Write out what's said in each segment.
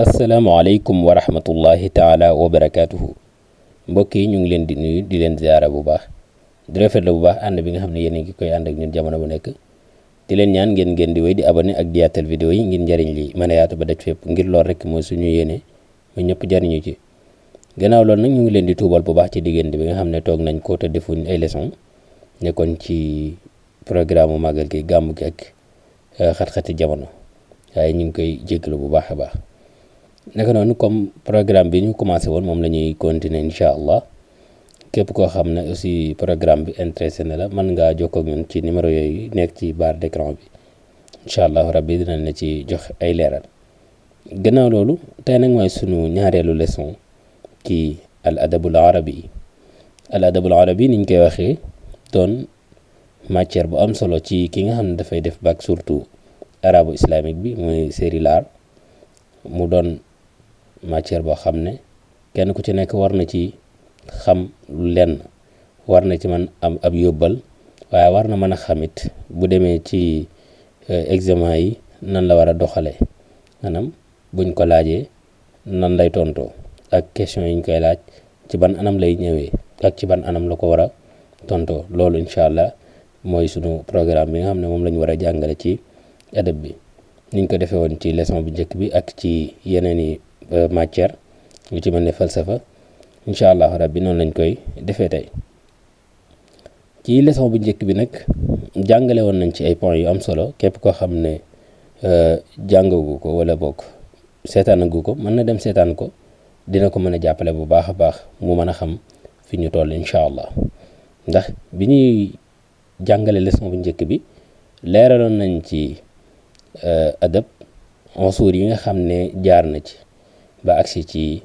asalaamaaleykum wa rahmatullahi taala wa barakaatuhu mbokk yi ñu ngi leen di nuyu di leen ziara bu baax di rafetlu bu baax ànd bi nga xam ne yéen a ngi koy ànd ak ñun jamono bu nekk di leen ñaan ngeen di wéy di abonné ak di yaatal vidéo yi ngir njëriñ li mën a yaatu ba daj fépp ngir lool rek mooy suñu yéene ma ñëpp jariñu ci gannaaw loolu nag ñu ngi leen di tuubal bu baax ci diggante bi nga xam ne toog nañ ko te defuñ ay leçon nekkoon ci programme màggal gi gàmmu gi ak xat-xati jamono waaye ñu ngi koy jégalu bu baax a baax naka noonu comme programme bi ñu commencé woon moom la ñuy continuer incha allah képp koo xam ne aussi programme bi intéressé na la mën ngaa jokkoo ak ñun ci numéro yooyu nekk ci barre d'écran bi incha allah rabbi dinañ la ci jox ay leeral gannaaw loolu tey nag mooy sunu ñaareelu leçon ci al adabul arabi niñ koy waxee doon matière bu am solo ci ki nga xam ne dafay def bac surtout arabo islamique bi muy série l'art mu doon matière boo xam ne kenn ku ci nekk war na ci xam lenn war na ci mën am ab yóbbal waaye war na mën a xamit bu demee ci examen yi nan la war a doxalee maanaam buñ ko laajee nan lay tontoo ak question yi ñu koy laaj ci ban anam lay ñëwee ak ci ban anam la ko war a tontoo loolu incha allah mooy sunu programme bi nga xam ne moom la ñu war a jàngale ci adab bi niñ ko defee woon ci leçon bu njëkk bi ak ci yeneen i matière lu ci mel ne falsafa incha allah rabbi noonu lañ koy defee tey ci leçon bu njëkk bi nag jàngale woon nañ ci ay points yu am solo képp koo xam ne jàngagu ko wala bokk seetaanagu ko mën na dem seetaan ko dina ko mën a jàppale bu baax a baax mu mën a xam fi ñu toll incha allah ndax bi ñuy jàngale leçon bu njëkk bi leeraloon nañ ci adab unsur yi nga xam ne jaar na ci ba agsi ci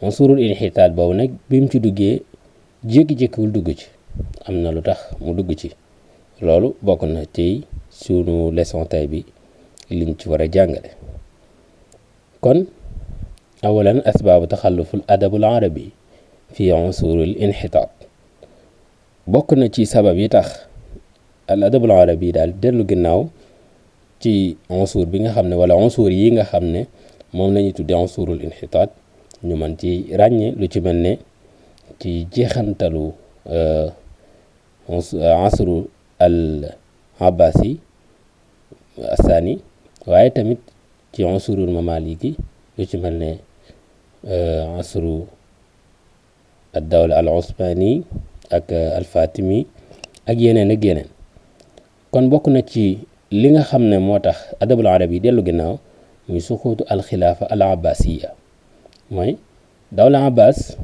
unsurul inxitaat boobu nag bi mu ci duggee jékki-jékkiwul dugg ci am na lu tax mu dugg ci loolu bokk na ci sunu leçon tay bi liñ ci war a jàngale kon awalan asbaabu taxalluful adabul arabi fi unsurul inxitaat bokk na ci sabab yi tax al adabul arabi daal dellu ginnaaw ci unsur bi nga xam ne wala unsur yi nga xam ne moom la ñuy tuddee unsurul inxitaat ñu mën ci ràññee lu ci mel ne ci jeexantalu asru al abbasi asani waaye tamit ci unsurul mamaliki lu ci mel ne asru ad dawla al usmani ak al fatimi ak yeneen ak yeneen kon bokk na ci li nga xam ne moo tax adabul arabi dellu ginnaaw muy suquutu alxilaafa al abbasiya mooy dawla abbas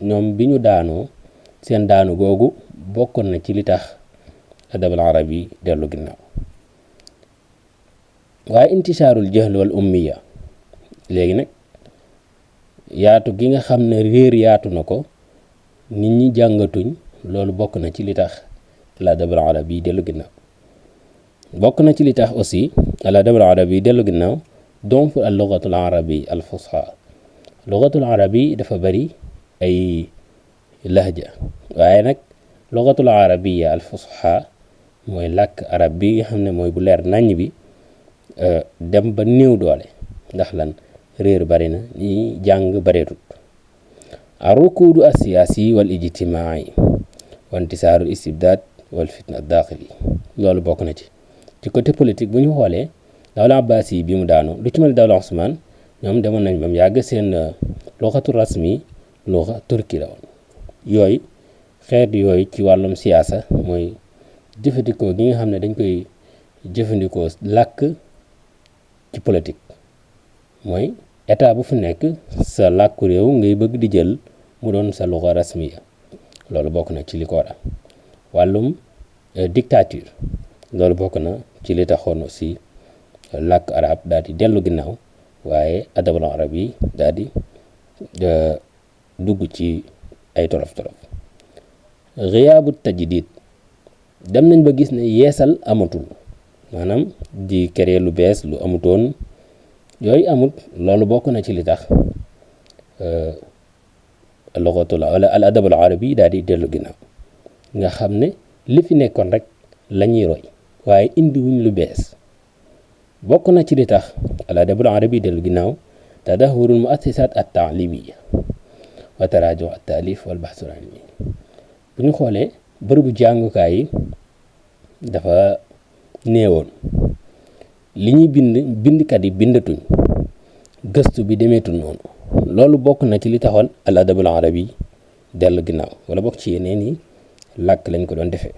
ñoom bi ñu daanoo seen daanu googu bokkoon na ci li tax adabul arabi dellu ginnaaw waaye intishaarul jahl wal ummiya léegi nag yaatu gi nga xam ne réer yaatu na ko nit ñi jàngatuñ loolu bokk na ci li tax al adabul arabi dellu ginnaaw bokk na ci li tax aussi al adabul arabi dellu ginnaaw donc al lugatul arabi al fusha lugatul arabi dafa bari ay lahja waaye nag lugatul arabiya al fusha mooy làkk arab bi nga xam ne mooy bu leer naññ bi dem ba néew doole ndax lan réer bari na ñi jàng bareetut arukudu asiyaasi wal ijtimaai wa intisaarul istibdaad wal fitna daaxili loolu bokk na ci côté politique bu ñu xoolee dawla abbas yi bi mu daanu lu ci mel dawla Usmaan ñoom demoon nañ ba mu yàgg seen luxatu rasmi luxa turki la woon yooyu xeet yooyu ci wàllum siyaasa mooy jëfandikoo gi nga xam ne dañ koy jëfandikoo làkk ci politique mooy état bu fu nekk sa làkku réew ngay bëgg di jël mu doon sa luxa rasmiya loolu bokk na ci li ko waral wàllum dictature loolu bokk na ci li taxoon aussi làkk arab daal di dellu ginnaaw waaye adabul arab yi daal di dugg ci ay tolof-tolof xiyaabu tajdid dem nañ ba gis ne yeesal amatul maanaam di créer lu bees lu amutoon yooyu amut loolu bokk na ci li tax lugatul wala al adabul arabi daal di dellu ginnaaw nga xam ne li fi nekkoon rek la ñuy roy waaye indi wuñ lu bees bokk na ci li tax al adabul arabi dellu ginnaaw tadahurul muassisat at taalimiya wa taraaju at taalif wal bahsul ilmi. bu ñu xoolee bërëbu jàngukaay yi dafa néewoon, li ñuy bindkat yi bindatuñ, gëstu bi demeetul noonu. loolu bokk na ci li taxoon al adabul arabi dellu ginnaaw, wala bokk ci yeneen yi làkk lañ ko doon defee.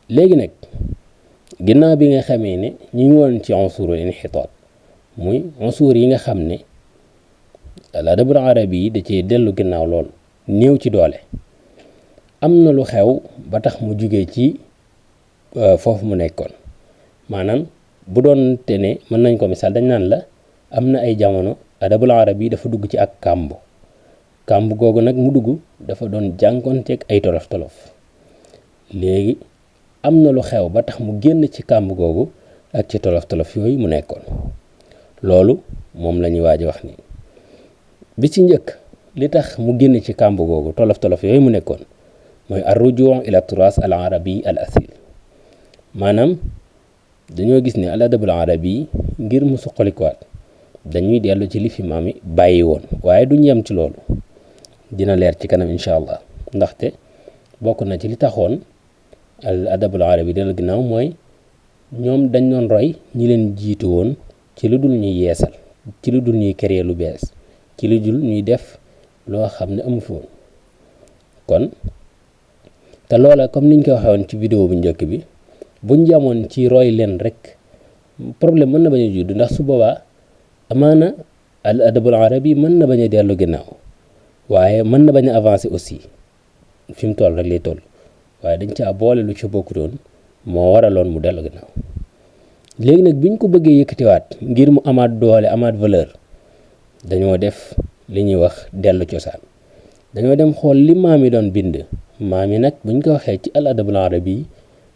léegi nag ginnaaw bi nga xamee ne ñu ngi woon ci unsurul inxitaat, muy unsur yi nga xam ne al adabul arabi yi da cee dellu ginnaaw lool, néew ci doole, am na lu xew ba tax mu jugee ci foofu mu nekkoon. maanaam bu doon te ne mën nañ ko misaal, dañ naan la am na ay jamono adabul arabi dafa dugg ci ak kàmb googu nag mu dugg dafa doon jànkoonteeg ay tolof-tolof. léegi am na lu xew ba tax mu génn ci kàmb googu ak ci tolof-tolof yooyu mu nekkoon. loolu moom la ñuy waaj a wax ni bi ci njëkk li tax mu génn ci kàmb googu tolof-tolof yooyu mu nekkoon mooy ar-rujuu ila turas al arabi al asil. maanaam dañoo gis ne al adabul arabi ngir mu suqalikuwaat dañuy dellu ci li fi maam yi bàyyi woon, waaye duñ yem ci loolu, dina leer ci kanam incha allah. ndaxte bokk na ci li taxoon al adabul arabi dellu ginnaaw mooy ñoom dañ doon roy ñi leen jiitu woon ci lu dul ñuy yeesal, ci lu dul ñuy créer lu bees, ci lu dul ñuy def loo xam ne amu fi woon. kon te loola comme niñ ko waxee woon ci vidéo bu njëkk bi, buñ jamoon ci roy leen rek problème mën na bañ a judd, ndax su boobaa amaana al adabul arabi mën na bañ a dellu ginnaaw, waaye mën na bañ a avancer aussi. fi mu toll rek lay toll, waaye dañ caa boole lu ci bokkutoon moo waraloon mu dellu ginnaaw. léegi nag biñ ko bëggee yëkkatiwaat ngir mu amaat doole, amaat valeur, dañoo def li ñuy wax dellu cosaan. dañoo dem xool li maam yi doon bind. maam yi nag buñ ko waxee ci al adabul arabi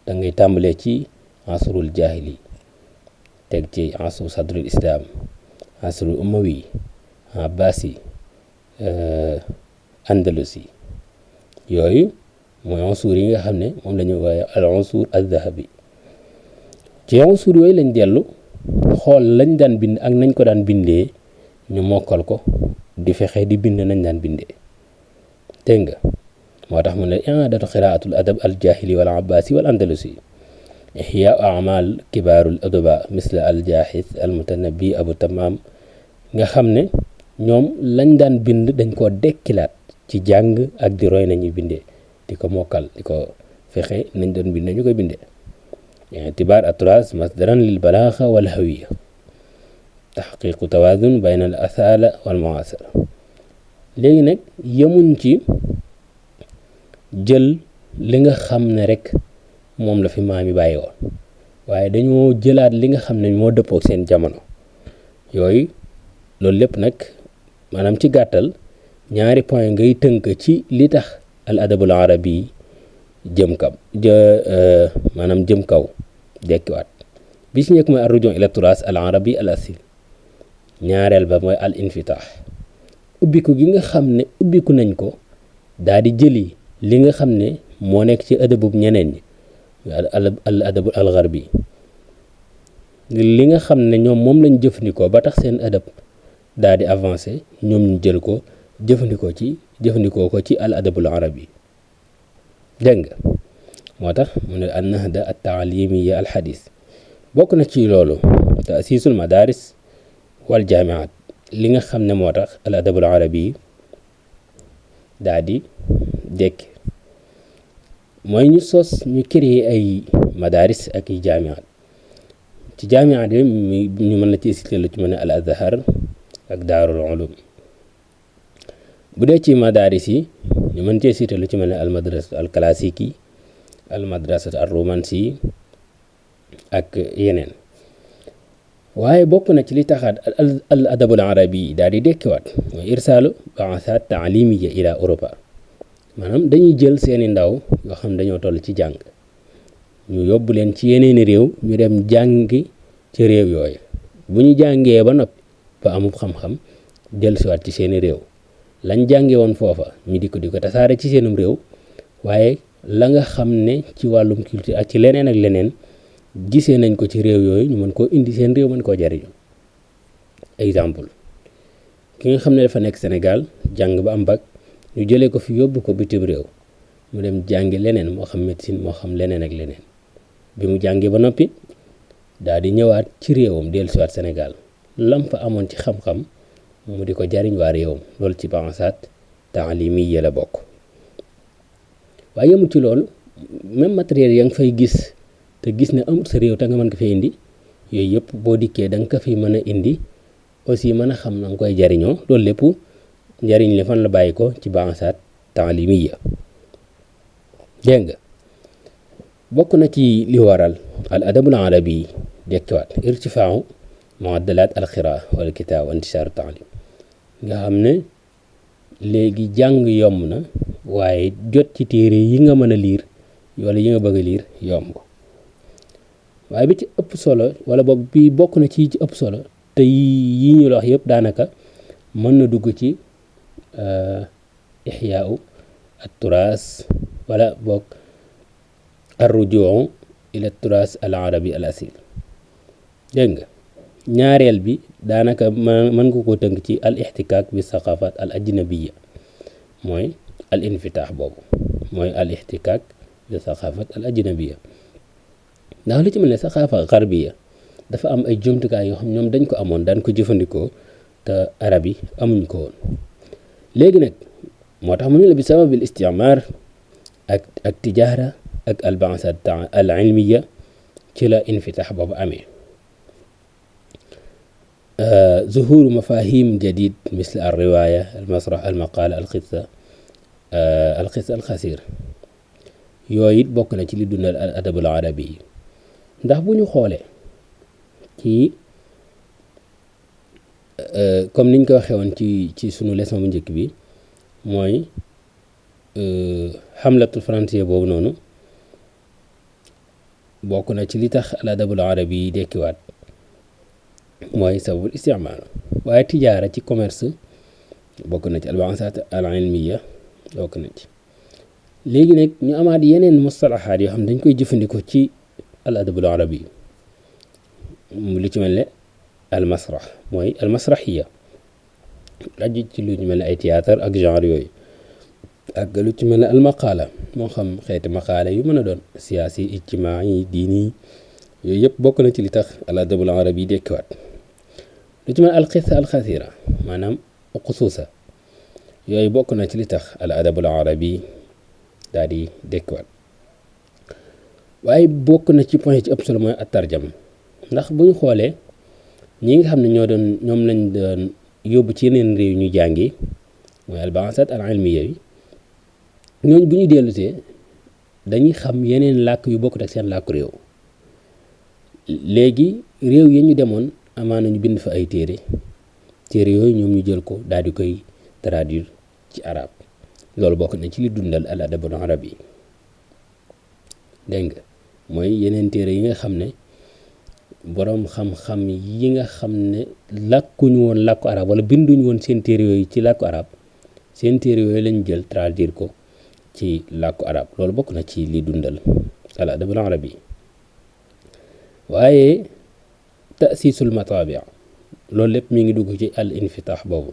da ngay tàmbalee ci asrul jahili, teg ci asru sadrul islam, asrul umawi, abbasi, andalusi. yooyu mooy unsur yi nga xam ne moom la ñu wooye al unsur al dhahabi. ci unsur yooyu lañ dellu xool lañ daan bind ak nañ ko daan bindee, ñu mokkal ko di fexe di bind nañ daan bindee. dégg nga moo tax mu ne i'adatu qiraatul adab al jahili wal abbasi wal andalusi, ihya amal kibaarul adaba misla al jahis al mutanabbi abu tamam. nga xam ne ñoom lañ daan bind dañ koo dekkilaat ci jàng ak di roy nañuy bindee, di ko mokkal, di ko fexe nañ doon bindee ñu koy bindee. i'tibaar atras masdaran lil balaaxa wal hawiya, taxqiqu tawaazun bayna al asala wal muasara. léegi nag yemuñ ci jël li nga xam ne rek moom la fi maam yi bàyyi woon, waaye dañoo jëlaat li nga xam ne moo dëppook seen jamono. yooyu loolu lépp nag maanaam ci gàttal ñaari point ngay tënk ci li tax al adabul arabi jëm kaw dekkiwaat. bi ci njëkk mooy ar-rujuu ila turas al arabi al asil. ñaareel ba mooy al infitaax, ubbiku gi nga xam ne ubbiku nañ ko daal di jëli li nga xam ne moo nekk ci adabub ñeneen ñi, al adabul al garbi, li nga xam ne ñoom moom lañ jëfandikoo ba tax seen adab daal di avancé, ñoom ñu jël ko jëfandikoo ko ci al adabul arabi. dégg nga moo tax mu ne an nahda at taalimiya al xadis. bokk na ci loolu taasisul madaris wal jaamiat, li nga xam ne moo tax al adabul arabi daal di dekk mooy ñu créer ay madaris ak i jaamiat. ci jaamiat yi ñu mën la ci cité lu ci mën a al azhar ak daarul ulum. bu dee ci madaris yi ñu mën cee cité lu ci mel ne al madrasa al classique, al madrasa al romansi ak yeneen. waaye bokk na ci li taxaat al adabul arabi daal di dekkiwaat mooy irsaalu baasat taalimiya ila Europa. maanaam dañuy jël seeni ndaw yoo xam dañoo toll ci jàng, ñu yóbbu leen ci yeneeni réew, ñu dem jàngi ci réew yooyu. bu ñu jàngee ba noppi ba amub xam-xam, jël siwaat ci seeni réew, lañ jànge woon foofa ñu di ko tasaare ci seenum réew. waaye la nga xam ne ci wàllum culture ak ci leneen ak leneen gisee nañ ko ci réew yooyu ñu mën koo indi seen réew mën koo jariñoo. Exemple ki nga xam ne dafa nekk Sénégal jàng ba am bac ñu jëlee ko fi yóbbu ko bitim réew mu dem jàngi leneen moo xam médecine moo xam leneen ak leneen bi mu jàngee ba noppi daal di ñëwaat ci réewam dellusiwaat Sénégal lam fa amoon ci xam-xam mu di ko jariñ waa réewam loolu ci ba'asaat ta'limiyya la bokk. waaye yemul ci loolu même matériel ya nga fay gis te gis ne amul sa réew te nga mën ko fay indi yooyu yëpp boo dikkee da nga ko fi mën a indi aussi mën a xam na nga koy jariñoo loolu lépp njariñ li fan la bàyyi ko ci ba'asaat ta'limiyya. dégg nga bokk na ci li waral al adabul arabi dekkiwaat irtifaau muaddalat al qiraa wal kitaab wa intishaar taalim nga xam ne léegi jàng yomb na waaye jot ci téere yi nga mën a liir wala yi nga bëgg a liir yomb waaye bi ci ëpp solo wala boog bi bokk na ci ëpp solo te yi ñu la wax yëpp daanaka mën na dugg ci ixyaau at turaas wala boog arrujuu ila turaas al arabi al asil. dégg nga ñaareel bi daanaka mën nga koo tënk ci al ixtikaak bi saqafat al ajnabiya mooy al infitaax boobu mooy al ixtikaak bi saqafat al ajnabiya ndax lu ci mel ne saqafa garbiya dafa am ay jumtukaay yoo xam ñoom dañ ko amoon daan ko jëfandikoo te arab yi amuñ ko woon léegi nag moo tax mu ne la bi sababil isticmaar ak tijaara ak al ba'asaat al ilmiya ci la infitaax boobu amee. zuhuru mafahim jadid misl al riwaya al masrah al maqala al qissa al xasir yooyu it bokk na ci li dundal al adabul arabi yi ndax bu ñu xoolee ci comme niñ ko waxee woon ci sunu leçon bu njëkk bi mooy xamlatul français boobu noonu bokk na ci li tax al adabul arabi yi dekkiwaat mooy sababul istimaal waaye tijaara ci commerce bokk na ci al ba'asaat al ilmiya bokk na ci. léegi nag ñu amaat yeneen mustalahaat yoo xam dañ koy jëfandikoo ci al adabul arabi li ci mel ne al masrah mooy al masrahiya aju ci lu ñu mel ne ay théâtre ak genre yooyu ak lu ci mel ne al maqaala moo xam xeeti maqaala yu mën a doon siyaasi ijtimaai diini yooyu yëpp bokk na ci li tax al adabul arabi dekkiwaat. lu ci mel al qissa al xasira maanaam xusuusa yooyu bokk na ci li tax al adabul arabi daal di dekkiwaat waaye bokk na ci point ci ëpp solo mooy at tarjama ndax bu ñu xoolee ñi nga xam ne ñoom lañ doon yóbbu ci yeneen réew ñu jàngi mooy al ba'asaat al ilmiya yi ñooñu bu ñu dellusee dañuy xam yeneen làkk yu bokkut ak seen làkku réew léegi réew yi ñu demoon amaana ñu bind fa ay téere yooyu ñoom ñu jël ko daal di koy traduire ci arab loolu bokk na ci li dundal al adabul arabi dégg nga mooy yeneen téere yi nga xam ne boroom xam-xam yi nga xam ne làkkuñu woon làkku arab wala binduñu woon seen téere yooyu ci làkku arab seen téere yooyu lañ jël traduire ko ci làkku arab loolu bokk na ci li dundal al adabul arabi waaye ta'siisul mataabi' loolu lépp mi ngi dugg ci al infitaax boobu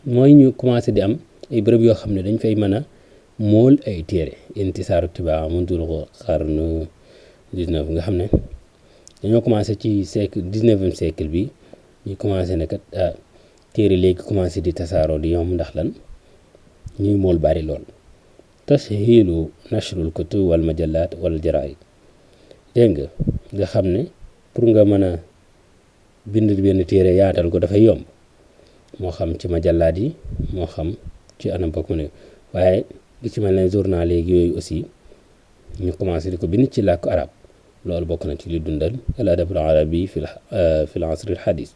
mooy ñu commencé di am ay bërëb yoo xam ne dañ fay mën a mool ay téere intisaaru tibaa mundul qarn 19 nga xam ne dañoo commencé ci siècle 19e siècle bi ñu commencé ne kat téere léegi commencé di tasaaroo di yomb ndax lan ñuy mool bari lool tashiilu nashrul kutub wal majallaat wal jaraa'id dégg nga xam ne pour nga mën a bind benn téere yaatal ko dafay yomb moo xam ci majallaat yi moo xam ci anam bokk mu ne waaye li ci mel ne journal léegi yooyu aussi ñu commencé di ko bind ci làkku arab loolu bokk na ci li dundal al adabul arabi fi l asr al hadis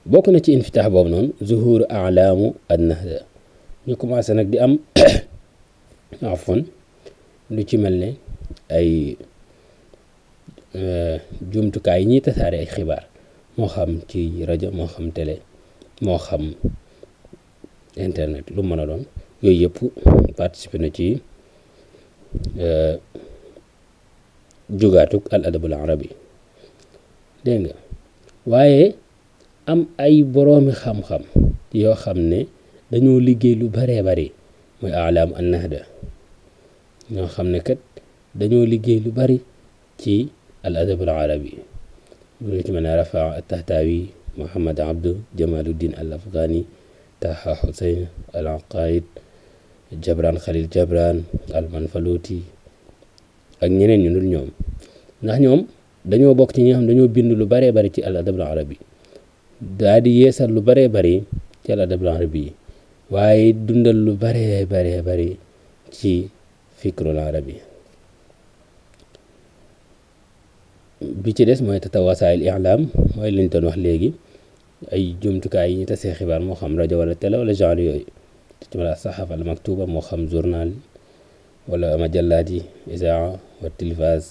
bokk na ci infitaax boobu noonu zuhur alaamu an nahda ñu commencé nag di am afwan lu ci mel ne ay jumtukaay yi ñuy tasaare ay xibaar moo xam ci rajo moo xam télé moo xam internet lu mën a doon yooyu yëpp participer na ci jugaatuk al adabul arabi dégg nga waaye am ay boroomi xam-xam yoo xam ne dañoo liggéey lu baree bari mooy alaam an nahda ñoo xam ne kat dañoo liggéey lu bari ci al adabul arabi lu ci mën a Rafaa at-Tahtaawi Muhammad Abdu Jamaluddin al Afghani Taha Hussein al Aqaid Jabran Khalil Jabran al Manfaluti ak ñeneen ñu dul ñoom ndax ñoom dañoo bokk ci ñi nga xam dañoo bind lu baree bari ci al adabul arabi daa di yeesal lu baree bari ci al adabul arabi waaye dundal lu baree bari ci fikrul arabi bi ci des mooy wasaayil i'laam mooy liñ doon wax léegi ay jumtukaay yi ñu tasee xibaar moo xam rajo wala télé wala genre yooyu ci wala saxafa al maktuba moo xam journal wala majallaat yi isaa wa tilfaas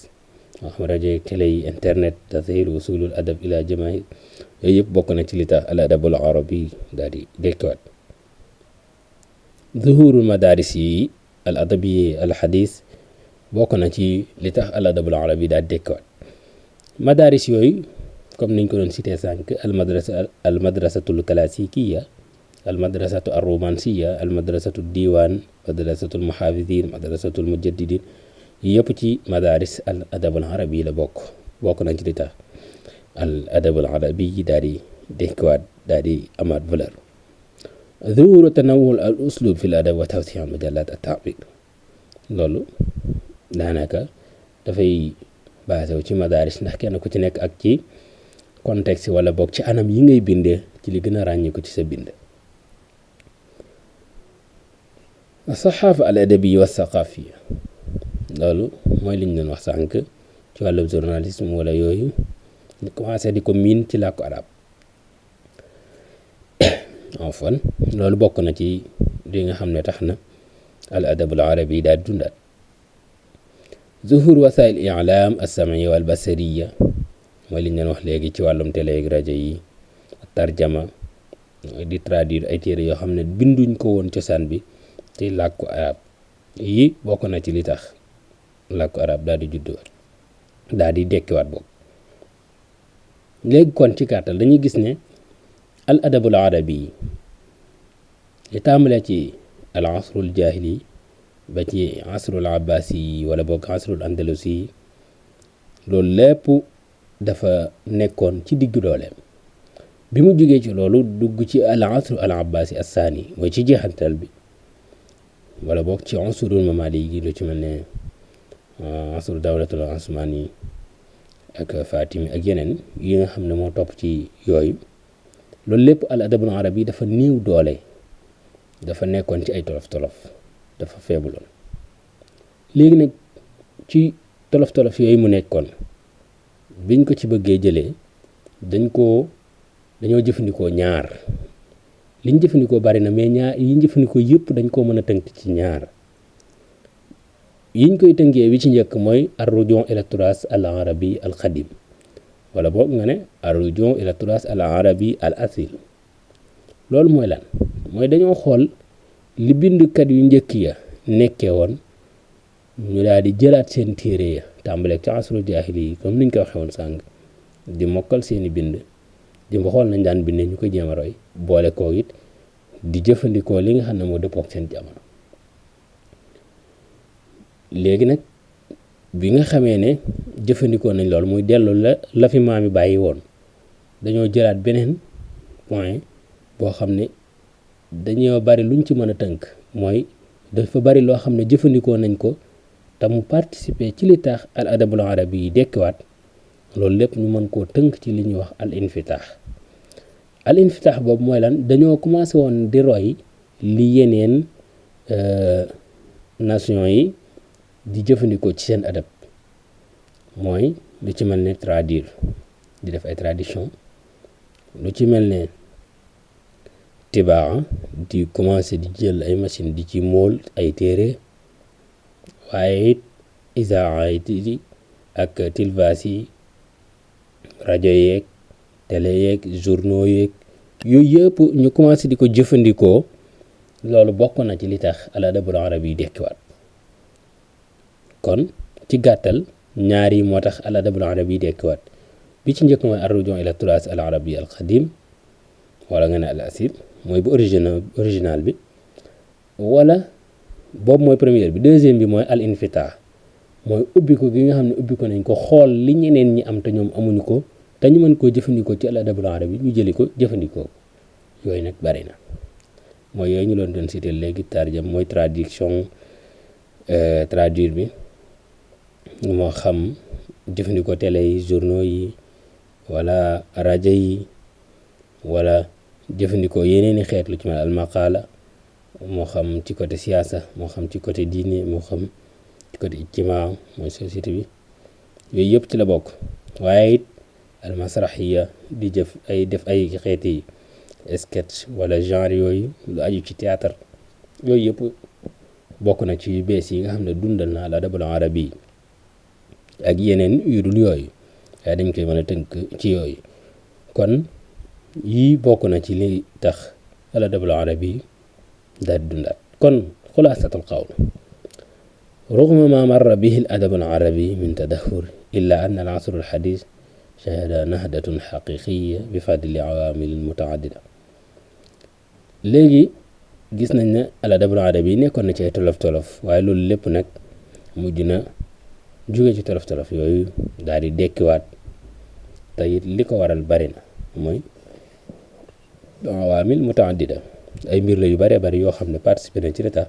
moo xam rajo yi télé yi internet tasahil wusulul adab ila jamaahir yooyu yëpp bokk na ci li tax al adabul arabi daal di dekkiwaat zuhurul madaris yi al adabi al hadis bokk na ci li tax al adabul arabi daal di dekkiwaat madaris yooyu comme niñ ko doon cité sànq al madrasatul classikiya al madrasatu ar romansiya al madrasatu diwan madrasatul muhafidin madrasatul mujaddidin yëpp ci madaris al adabul arabi la bokk nañ ci li tax al adabul arabi daal di dekkiwaat daal di amaat valeur zuhuru tanawul al uslub fi l adab wa tawsi al majalat at ta'bir loolu daanaka dafay basé wu ci madaris ndax kenn ku ci nekk ak ci contexte wala boog ci anam yi ngay bindee ci li gën a ràññee ko ci sa bind saxaafa al adabi wa saqafiya loolu mooy liñ doon wax sànq ci wàllum journalisme wala yooyu ñu commencé di ko miin ci làkku arab enfin loolu bokk na ci li nga xam ne tax na al adabul arabi daal di dundaat zuhur wasail i'lam as-sam'iyya wal basariyya mooy li ñu leen wax léegi ci wàllum télé ak rajo yi tarjama di traduire ay téere yoo xam ne binduñ ko woon cosaan bi ci làkku arab yi bokk na ci li tax làkku arab daal di judduwaat daal di dekkiwaat boobu léegi kon ci gàttal dañuy gis ne al adabul arabi li tàmbalee ci al asrul jahili ba ci asrul abbasi wala boog asrul andalusi loolu lépp dafa nekkoon ci diggu dooleem bi mu jógee ci loolu dugg ci al asru al abbasi assaani mooy ci jeexantal bi wala boog ci asrul mamali gi lu ci mel ne asru dawlatul osmani ak fatimi ak yeneen yi nga xam ne moo topp ci yooyu loolu lépp al adabul arabi dafa néew doole dafa nekkoon ci ay tolof-tolof dafa feebuloon léegi nag ci tolof-tolof yooyu mu nekkoon biñ ko ci bëggee jëlee dañoo jëfandikoo ñaar liñ jëfandikoo bari na mais ñaar yiñ jëfandikoo yëpp dañ koo mën a tënk ci ñaar yiñ koy tënkee wi ci njëkk mooy ar-ruju' ila turas al arabi al qadim wala boog nga ne ar-ruju' ila turas al arabi al asil loolu mooy lan mooy dañoo xool li bindkat yu njëkk ya nekkee woon ñu daal di jëlaat seen téere ya tàmbaleeg ci asru jaahili yi comme niñ ko waxee woon sànq di mokkal seeni bind di xool nañ daan bindee ñu koy jéem a roy boole koo it di jëfandikoo li nga xam ne moo dëppook seen jamono léegi nag bi nga xamee ne jëfandikoo nañ loolu muy dellu la fi maam yi bàyyi woon dañoo jëlaat beneen point boo xam ne dañoo bari luñ ci mën a tënk mooy dafa bari loo xam ne jëfandikoo nañ ko te mu participer ci li tax al adabul arabi yi dekkiwaat loolu lépp ñu mën koo tënk ci li ñuy wax al infitaax boobu mooy lan dañoo commencé woon di roy li yeneen nation yi di jëfandikoo ci seen adab mooy lu ci mel ne traduire di def ay tradition lu ci mel ne tibaa di commencé di jël ay machine di ci mool ay téere waaye it isaa yi ak tilvaas yi rajo yeeg télé yeeg journaux yeeg yooyu yëpp ñu commencé di ko jëfandikoo loolu bokk na ci li tax al adabul arabi yi dekkiwaat kon ci gàttal ñaar yi moo tax al adabul arabi dekkiwaat bi ci njëkk mooy ar-rujuu ila turaas al arabi al qadim wala nga ne al asil mooy bu original bi wala boobu mooy première bi deuxième bi mooy al infitah mooy ubbi ko gi nga xam ne ubbi ko nañ ko xool li ñeneen ñi am te ñoom amuñu ko te ñu mën koo jëfandikoo ci al adabul arabi ñu jëli ko jëfandikoo yooyu nag bari na mooy yooyu ñu doon cité léegi tarjam mooy traduire bi moo xam jëfandikoo télé yi journaux yi wala rajo yi wala jëfandikoo yeneen i xeet lu ci mel al maqala moo xam ci côté siyaasa moo xam ci côté diine moo xam ci côté ijtimaa mooy société bi yooyu yëpp ci la bokk waaye it al masraxiya di def ay xeeti sketch wala genre yooyu lu aju ci théâtre yooyu yëpp bokk na ci bees yi nga xam ne dundal na al adabul arabi ak yeneen yu dul yooyu waaye dañ koy mën a tënk ci yooyu kon yii bokk na ci li tax al adabul arabi daal di dundaat kon xulaasatul qawl rugma ma marra bihi al adabul arabi min tadahur illa anna al asr al hadith shahada nahdatun xaqiqiya bi fadli awaamil mutaaddida léegi gis nañ ne al adabul arabi nekkoon na ci ay tolof-tolof waaye loolu lépp nag mujj na jóge ci tolof-tolof yooyu daal di dekkiwaat te it li ko waral bari na mooy awaamil mutaaddida ay mbir la yu bëree bëri yoo xam ne participé na ci la tax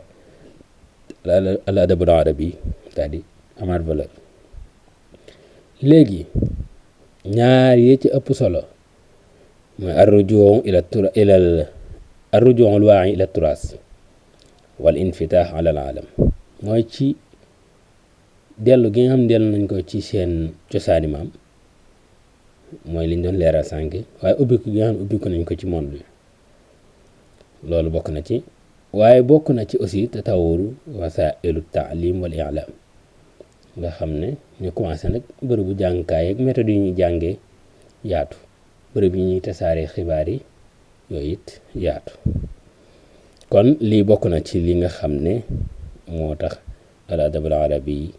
al adabul arabi daal di amaat valeur léegi ñaar yi ci ëpp solo mooy arrujuu al waa'i ila turaas wal infitaax ala al aalam mooy ci dellu gi nga xam ne dellu nañ ko ci seen cosaani maam mooy liñ doon leeral sànq waaye ubbiku gi nga xam ne ubbiku nañ ko ci monde bi loolu bokk na ci waaye bokk na ci aussi tatawuru wasailu taalim wal i'lam nga xam ne ñu commencé nag bërëbu jàngkaay ak méthode yi ñuy jàngee yaatu bërëb yi ñuy tasaaree xibaar yi yooyu it yaatu kon lii bokk na ci li nga xam ne moo tax al adabul arabi